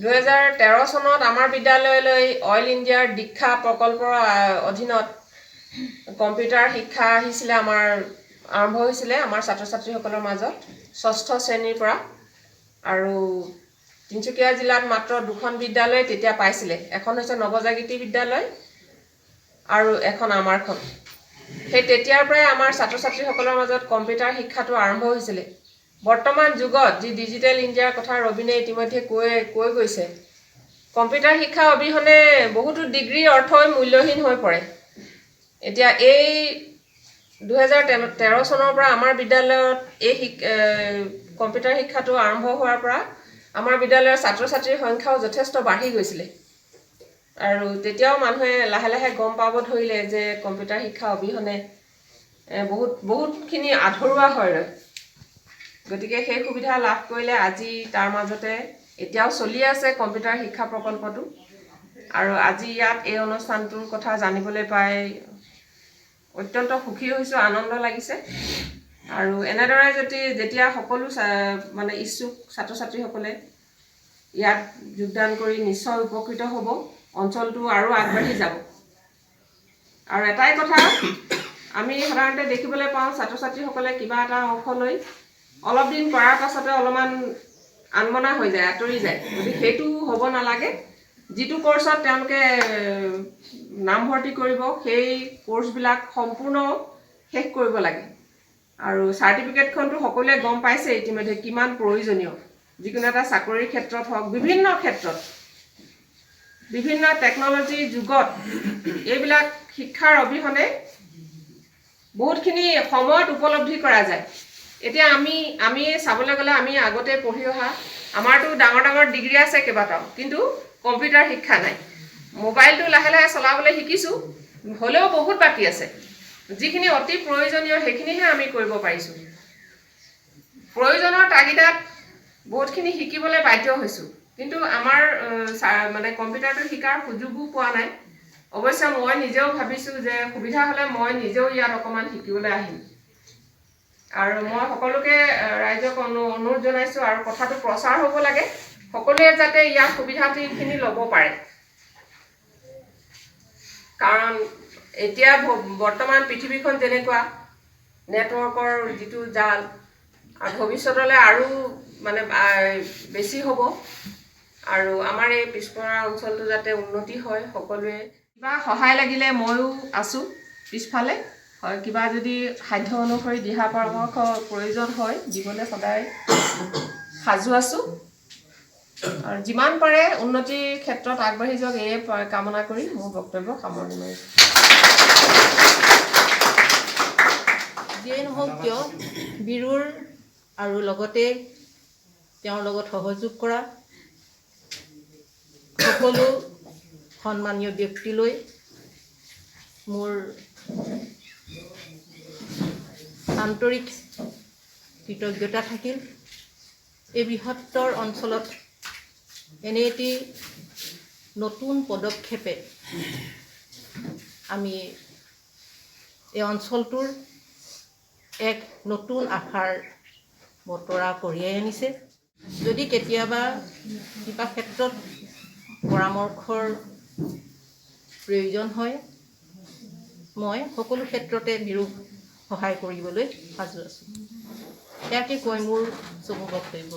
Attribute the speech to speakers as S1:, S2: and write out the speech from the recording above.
S1: 2013 চনত আমাৰ বিদ্যালয়লৈ অইল ইণ্ডিয়াৰ দীক্ষা প্ৰকল্পৰ অধীনত কম্পিউটাৰ শিক্ষা আহিছিলে আৰম্ভ হৈছিলে আমাৰ ছাত্ৰ ছাত্ৰীসকলৰ মাজত 6ষ্ঠ শ্ৰেণীৰ পৰা আৰু তিনিচুকীয়া জিলাত মাত্ৰ 2খন বিদ্যালয় তেতিয়া পাইছিলে এখন হৈছে নৱজাগৃতি বিদ্যালয় আৰু এখন আমাৰখন সেই তেতিয়াৰ পৰাই আমাৰ ছাত্ৰ ছাত্ৰীসকলৰ মাজত কম্পিউটাৰ শিক্ষাটো আৰম্ভ হৈছিলে বৰ্তমান যুগত যি ডিজিটেল ইণ্ডিয়াৰ কথা ৰবিনে ইতিমধ্যে কৈ গৈছে কম্পিউটাৰ শিক্ষা অবিহনে বহুতো ডিগ্ৰী অৰ্থই মূল্যহীন হৈ পৰে এতিয়া এই 2013 চনৰ পৰা আমাৰ বিদ্যালয়ত এই কম্পিউটাৰ শিক্ষাটো আৰম্ভ হোৱাৰ পৰা আমাৰ বিদ্যালয়ৰ ছাত্ৰ ছাত্ৰীৰ সংখ্যাও যথেষ্ট বাঢ়ি গৈছিলে আৰু তেতিয়াও মানুহে লাহে লাহে গম পাব ধৰিলে যে কম্পিউটাৰ শিক্ষা অবিহনে বহুতখিনি আধৰুৱা হয় গতিকে সেই সুবিধা লাভ কৰিলে আজি তাৰ মাজতে এতিয়াও চলি আছে কম্পিউটাৰ শিক্ষা প্ৰকল্পটো আৰু আজি ইয়াত এই অনুষ্ঠানটোৰ কথা জানিবলৈ পাই অত্যন্ত সুখী হৈছোঁ আনন্দ লাগিছে আৰু এনেদৰে যেতিয়া সকলো মানে ইচ্ছুক ছাত্ৰ ছাত্ৰীসকলে ইয়াত যোগদান কৰি নিশ্চয় উপকৃত হ'ব অঞ্চলটো আৰু আগবাঢ়ি যাব আৰু এটাই কথা আমি সাধাৰণতে দেখিবলৈ পাওঁ ছাত্ৰ ছাত্ৰীসকলে কিবা এটা অংশ লৈ অলপ দিন কৰাৰ পাছতে অলপমান আনমনা হৈ যায় আঁতৰি যায় গতিকে সেইটো হ'ব নালাগে যিটো কোৰ্সত তেওঁলোকে নামভৰ্তি কৰিব সেই কোৰ্সবিলাক সম্পূৰ্ণ শেষ কৰিব লাগে আৰু চাৰ্টিফিকেটখনটো সকলোৱে গম পাইছে ইতিমধ্যে কিমান প্ৰয়োজনীয় যিকোনো এটা চাকৰিৰ ক্ষেত্ৰত হওক বিভিন্ন ক্ষেত্ৰত বিভিন্ন টেকনলজি যুগত এইবিলাক শিক্ষাৰ অবিহনে বহুতখিনি সময়ত উপলব্ধি কৰা যায় এতিয়া আমি চাবলৈ গ'লে আমি আগতে পঢ়ি অহা আমাৰতো ডাঙৰ ডিগ্ৰী আছে কেইবাটাও কিন্তু কম্পিউটাৰ শিক্ষা নাই মোবাইলটো লাহে লাহে চলাবলৈ শিকিছোঁ হ'লেও বহুত বাকী আছে যিখিনি অতি প্ৰয়োজনীয় সেইখিনিহে আমি কৰিব পাৰিছোঁ প্ৰয়োজনৰ তাগিদাত বহুতখিনি শিকিবলৈ বাধ্য হৈছোঁ কিন্তু আমাৰ মানে কম্পিউটাৰটো শিকাৰ সুযোগো পোৱা নাই অৱশ্যে মই নিজেও ভাবিছোঁ যে সুবিধা হ'লে মই নিজেও ইয়াত অকণমান শিকিবলৈ আহিম আৰু মই সকলোকে ৰাইজক অনুৰোধ জনাইছোঁ আৰু কথাটো প্ৰচাৰ হ'ব লাগে সকলোৱে যাতে ইয়াৰ সুবিধাখিনি ল'ব পাৰে কাৰণ এতিয়া বৰ্তমান পৃথিৱীখন যেনেকুৱা নেটৱৰ্কৰ যিটো জাল আৰু ভৱিষ্যতলৈ আৰু মানে বেছি হ'ব আৰু আমাৰ এই পিছপৰা অঞ্চলটো যাতে উন্নতি হয় সকলোৱে কিবা সহায় লাগিলে ময়ো আছোঁ পিছফালে হয় কিবা যদি সাধ্য অনুসৰি দিহা পৰামৰ্শ প্ৰয়োজন হয় দিবলৈ সদায় সাজু আছোঁ আৰু যিমান পাৰে উন্নতিৰ ক্ষেত্ৰত আগবাঢ়ি যাওক এই কামনা কৰি মোৰ বক্তব্য সামৰণি মাৰিছোঁ
S2: যিয়ে নহওক কিয় বীৰুৰ আৰু লগতে তেওঁৰ লগত সহযোগ কৰা সকলো সন্মানীয় ব্যক্তিলৈ মোৰ আন্তৰিক কৃতজ্ঞতা থাকিল এই বৃহত্তৰ অঞ্চলত এনে এটি নতুন পদক্ষেপে আমি এই অঞ্চলটোৰ এক নতুন আশাৰ বতৰা কঢ়িয়াই আনিছে যদি কেতিয়াবা কিবা ক্ষেত্ৰত পৰামৰ্শৰ প্ৰয়োজন হয় মই সকলো ক্ষেত্ৰতে বিৰূপ সহায় কৰিবলৈ সাজু আছোঁ ইয়াকে কৈ মোৰ চমু বক্তব্য